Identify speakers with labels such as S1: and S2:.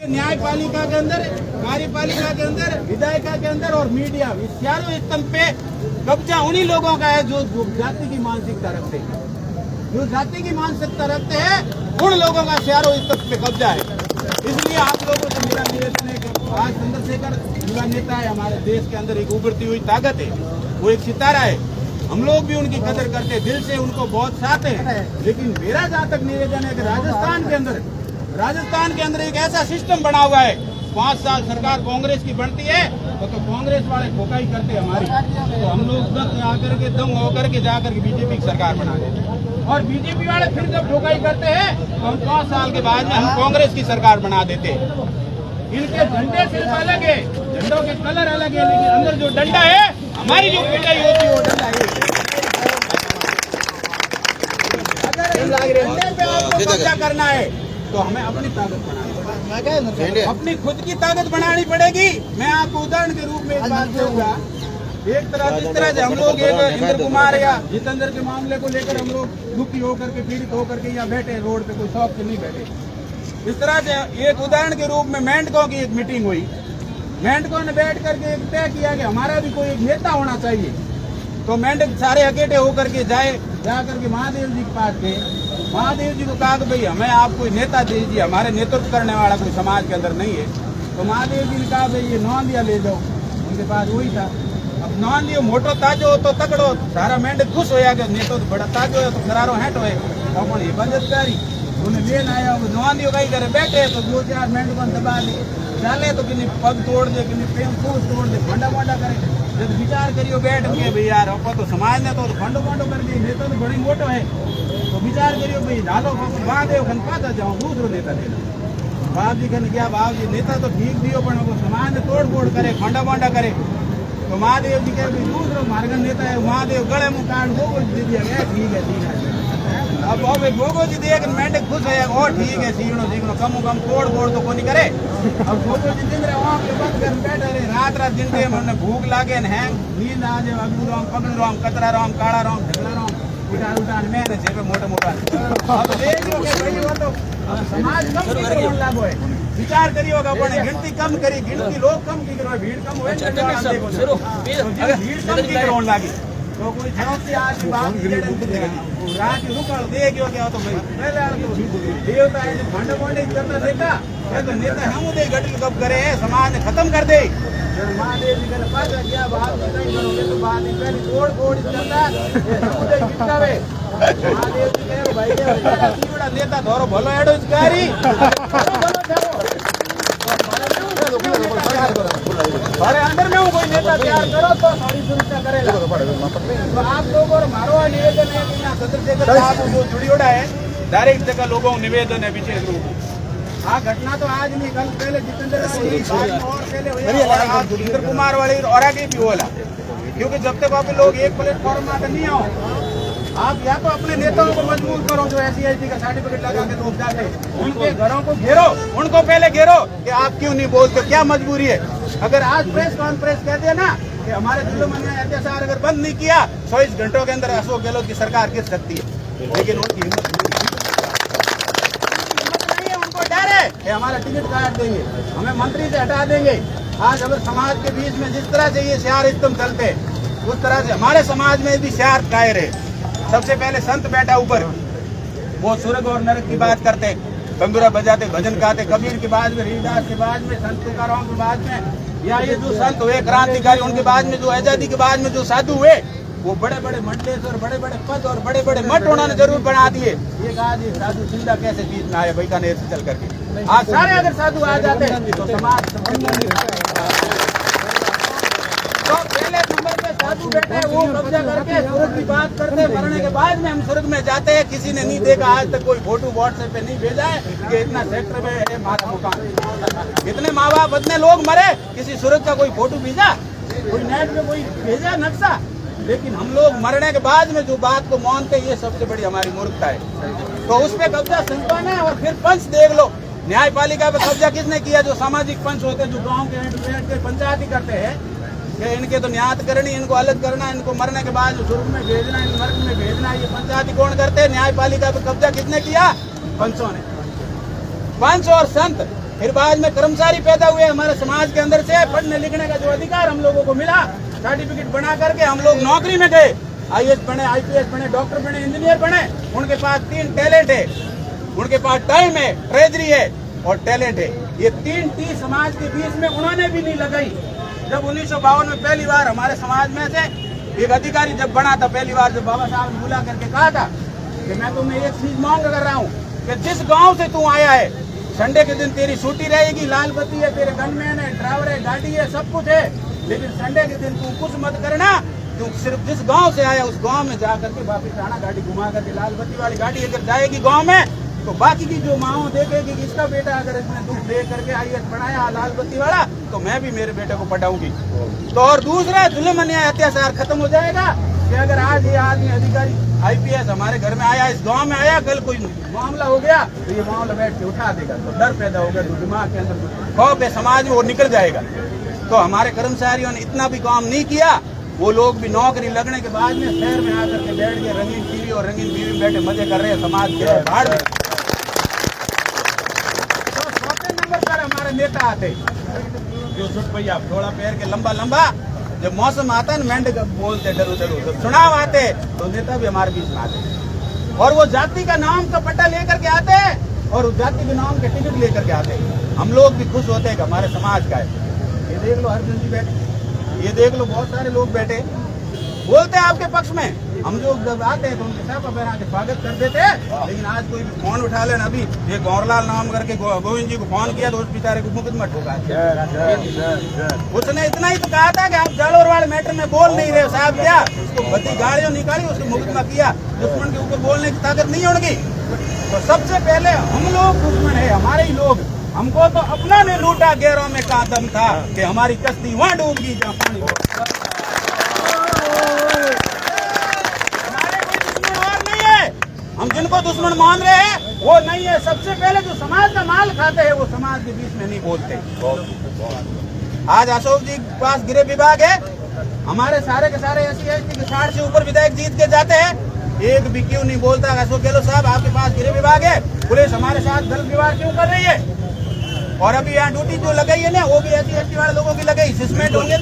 S1: न्यायपालिका के अंदर, कार्यपालिका के अंदर, विधायिका के अंदर और मीडिया, इस चारों स्तंभ पे कब्जा उन्हीं लोगों का है जो जाति की मानसिकता रखते हैं। जो जाति की मानसिकता रखते हैं उन लोगों का चारों स्तंभ पे कब्जा है। इसलिए आप लोगों से मेरा निवेदन है कि आज चंद्रशेखर युवा नेता है, हमारे देश के अंदर एक उभरती हुई ताकत है, वो एक सितारा है। हम लोग भी उनकी कदर करते हैं, दिल से उनको बहुत चाहते हैं। लेकिन मेरा जहाँ तक निवेदन है कि राजस्थान के अंदर एक ऐसा सिस्टम बना हुआ है, 5 साल सरकार कांग्रेस की बनती है तो कांग्रेस वाले खोखाई करते हमारी, तो हम लोग आकर के दम होकर के जाकर के बीजेपी की सरकार बना देते और बीजेपी वाले फिर जब ठोकाई करते हैं तो हम 5 साल के बाद में हम कांग्रेस की सरकार बना देते। इनके झंडे सिर्फ अलग है, झंडों के कलर अलग है, लेकिन अंदर जो डंडा है, हमारी जो पिटाई होती है वो डंडा है। अगर डंडे पे आपको कब्जा करना है तो हमें अपनी ताकत बनानी, अपनी खुद की ताकत बनानी पड़ेगी। मैं आपको उदाहरण के रूप में एक बात दूंगा। एक तरह जिस तरह से हम लोग एक इंद्र कुमार या जितेंद्र के मामले को लेकर हम लोग दुखी होकर के, पीड़ित होकर के यहाँ बैठे रोड पे, कोई शौक से नहीं बैठे। इस तरह से एक उदाहरण के रूप में मेंढकों की एक मीटिंग हुई। मेंढकों ने बैठ करके एक तय किया कि हमारा भी कोई एक नेता होना चाहिए। तो मेंढक सारे इकट्ठे होकर के जाकर के महादेव जी के पास गए। महादेव जी को कहा कि भाई हमें आप कोई नेता दीजिए, हमारे नेतृत्व करने वाला कोई समाज के अंदर नहीं है। तो महादेव जी ने कहा भाई ये नौंदिया ले जाओ, उनके पास वही था। अब नौंदियो मोटो ताजो हो तो तकड़ो, सारा मेंढक खुश होया कि नेतो तो बड़ा ताजो है तो करारो हेट होए अपन ये बंदतकारी उन्हें लेन आया। नौंदियो कहीं करे बैठे तो 2-4 मेंढकों दबा दी डाले तो किन्हीं पग तोड़ दे, किन्हीं पूछ तोड़ दे, फंडा फंडा करे। जब विचार करियो बैठ के भाई यार अपन तो समाज ने तो फंडो फंडो कर दी, नेता तो बड़ी मोटो है, तो विचार करियो भाई डालो महादेव खन पाता जाओ दूसरो नेता लेना। बाप जी खन क्या बाप जी नेता तो ठीक दियो पर समाज ने तोड़ फोड़ करे, फंडा फंडा करे। तो महादेव जी कहे भाई दूसरो मार्गन नेता है, महादेव गले मुँह काट गोगो जी दे दिया, ठीक है। अब गोगो जी देख मेंढक खुश है, और ठीक है सीखनो कम तोड़ फोड़ तो कोनी करे। अब गोगो जी दिन रहे वहाँ पे बंद कर बैठे रहे, रात दिन के मन भूख लागे न हैंग नींद आ जाए, अगलू राम पगलू राम कतरा राम काला राम ढगला राम उठान मैंने जेबे मोटा अब देखियो के भाई वो तो समाज कम की लागो है। विचार करियो का अपन गिनती कम करी, गिनती लोग कम की करो, भीड़ कम होए भीड़ कम की करो लागी तो कोई झरों से आज बात रात रुकल देखियो क्या तो भाई पहले देवता है फंड फंड करता देखा तो नेता हम दे गठल कब करे समाज ने खत्म कर दे। महादेव जी का पास क्या बात नहीं करोगे तो बात नहीं पहले तोड़ फोड़ करता समुदाय चिपकावे। महादेव जी कहे भाई ये बड़ा नेता धोरो भलो एडो इसकारी अरे अंदर में कोई नेता तैयार करो तो सारी सुरक्षा करेगा। तो आप लोगों और मारो निवेदन है कि यहाँ चंद्रशेखर साहब जो जुड़ी उड़ा है डायरेक्ट जगह लोगों को निवेदन है विशेष रूप से। हाँ घटना तो आज नहीं, कल पहले जितेंद्र और पहले इंद्र कुमार वाले और आगे भी होला, क्योंकि जब तक आप लोग एक प्लेटफॉर्म में नहीं आओ, आप या तो अपने नेताओं को मजबूर करो जो SC/ST का सर्टिफिकेट लगा के लोग जाते, उनके घरों को घेरो, उनको पहले घेरो कि आप क्यों नहीं बोलते, क्या मजबूरी है। अगर आज प्रेस कॉन्फ्रेंस कहते हैं ना कि हमारे दिलों में अत्याचार अगर बंद नहीं किया 24 घंटों के अंदर अशोक गहलोत की सरकार गिर सकती है, लेकिन उनकी हिम्मत नहीं है। उनको डर है कि हमारा टिकट काट देंगे, हमें मंत्री से हटा देंगे। आज अगर समाज के बीच में जिस तरह से ये श्यार स्तंभ चलते उस तरह से हमारे समाज में भी श्यार कायर है। सबसे पहले संत बैठा ऊपर, वो स्वर्ग और नरक की बात करते, तंदुरा बजाते, भजन गाते, कबीर के बाद में, रविदास के बाद में, संत तुकाराम के बाद में, या ये जो संत हुए क्रांतिकारी उनके बाद में, जो आजादी के बाद में जो साधु हुए, वो बड़े बड़े मंडलेश्वर, बड़े बड़े पद और बड़े बड़े मठ उन्होंने जरूर बना दिए। ये कहा जी साधु जिंदा कैसे बीच में आए बीकानेर से चल करके, आज सारे अगर साधु आ जाते तो समाज तो पहले नंबर पे साधु बैठे वो कब्जा करके स्वर्ग की बात करते, मरने के बाद में हम स्वर्ग में जाते हैं। किसी ने नहीं देखा आज तक, कोई फोटो व्हाट्सएप पे नहीं भेजा है कि इतना सेक्टर में है हमारा मकान, इतने माँ बाप इतने लोग मरे, किसी स्वर्ग का कोई फोटो भेजा, कोई नेट में कोई भेजा नक्शा। लेकिन हम लोग मरने के बाद में जो बात को मानते, ये सबसे बड़ी हमारी मूर्खता है। तो उस पर कब्जा संपन्न है। और फिर पंच देख लो, न्यायपालिका पे कब्जा किसने किया? जो सामाजिक पंच होते हैं, जो गाँव के पंचायत ही करते हैं कि इनके तो न्याय करनी, इनको अलग करना, इनको मरने के बाद स्वर्ग में भेजना, इन नरक में भेजना, ये पंचायती कौन करते हैं? न्यायपालिका पे कब्जा किसने किया? पंचों ने। पंच और संत फिर बाद में कर्मचारी पैदा हुए हमारे समाज के अंदर से। पढ़ने लिखने का जो अधिकार हम लोगों को मिला, सर्टिफिकेट बना करके हम लोग नौकरी में गए, IAS बने, IPS बने, डॉक्टर बने, इंजीनियर बने। उनके पास 3 टैलेंट है, उनके पास टाइम है, ट्रेजरी है और टैलेंट है। ये 3 T समाज के बीच में उन्होंने भी नहीं लगाई। जब 1952 में पहली बार हमारे समाज में से एक अधिकारी जब बना था, पहली बार जब बाबा साहब ने बुला करके कहा था कि मैं तुम्हें एक चीज मांग कर रहा हूँ कि जिस गांव से तू आया है, संडे के दिन तेरी छुट्टी रहेगी, लाल बत्ती है, तेरे गनमैन है, ड्राइवर है, गाड़ी है, सब कुछ है, लेकिन संडे के दिन तू कुछ मत करना। तू सिर्फ जिस गांव से आया उस गांव में जा करके वापिस आना, गाड़ी घुमा करके। लाल बत्ती वाली गाड़ी अगर जाएगी गांव में तो बाकी की जो माओ देखेगी कि इसका बेटा अगर इसने दुख दे करके IAS बनाया लाल बत्ती वाला, तो मैं भी मेरे बेटे को पढ़ाऊंगी। तो और दूसरा जुल्म अन्याय अत्याचार खत्म हो जाएगा कि अगर आज ये आदमी अधिकारी IPS हमारे घर में आया, इस गांव में आया, कल कोई मामला हो गया तो ये मामला बैठ के उठा देगा, तो डर पैदा होगा, तो दिमाग के अंदर खौफ है समाज में, वो निकल जाएगा। तो हमारे कर्मचारियों ने इतना भी काम नहीं किया। वो लोग भी नौकरी लगने के बाद में शहर में आकर के बैठ गए, रंगीन टीवी और रंगीन बीवी में बैठे मजे कर रहे हैं समाज के बाढ़ में। तो चौथे नंबर पर हमारे नेता आते जो छुट भैया थोड़ा पैर के लंबा लंबा, जब मौसम आता है ना मेंढक बोलते डरो डरो, जब चुनाव आते तो नेता भी हमारे बीच में आते और वो जाति का नाम का पट्टा लेकर के आते हैं और उस जाति के नाम के टिकट लेकर के आते हैं। हम लोग भी खुश होते हैं कि हमारे समाज का है। ये देख लो अर्जुन जी बैठे, ये देख लो बहुत सारे लोग बैठे, बोलते हैं आपके पक्ष में। हम लोग जब आते हैं तो उनके साथ पैरा के स्वागत कर देते हैं। लेकिन आज कोई फोन उठा लेना, अभी ये गौरलाल नाम करके गोविंद जी को फोन किया तो उस बेचारे को मुकदमा ठोका। उसने इतना ही तो कहा था कि आप जालोरवाड़ मैटर में बोल नहीं रहे साहब, क्या उसको बत्ती गाड़ियों निकाली, उसको मुकदमा किया। दुश्मन के ऊपर बोलने की ताकत नहीं होगी। तो सबसे पहले हम लोग दुश्मन है, हमारे ही लोग। हमको तो अपना ने लूटा, गैरों में का दम था कि हमारी कश्ती वहां डूबगी जहाँ पानी हो। हमारे कोई दुश्मन और नहीं है, हम जिनको दुश्मन मान रहे हैं वो नहीं है। सबसे पहले जो समाज का माल खाते हैं वो समाज के बीच में नहीं बोलते। आज अशोक जी के पास गृह विभाग है, हमारे सारे के सारे SC ST के 60 से ऊपर विधायक जीत के जाते हैं, एक भी क्यों नहीं बोलता अशोक गहलोत साहब आपके पास गृह विभाग है, पुलिस हमारे साथ गलत व्यवहार क्यों कर रही है। और अभी यहाँ ड्यूटी जो लगाई है ना वो भी SC ST वाले लोगों की लगाई, सस्पेंड होंगे।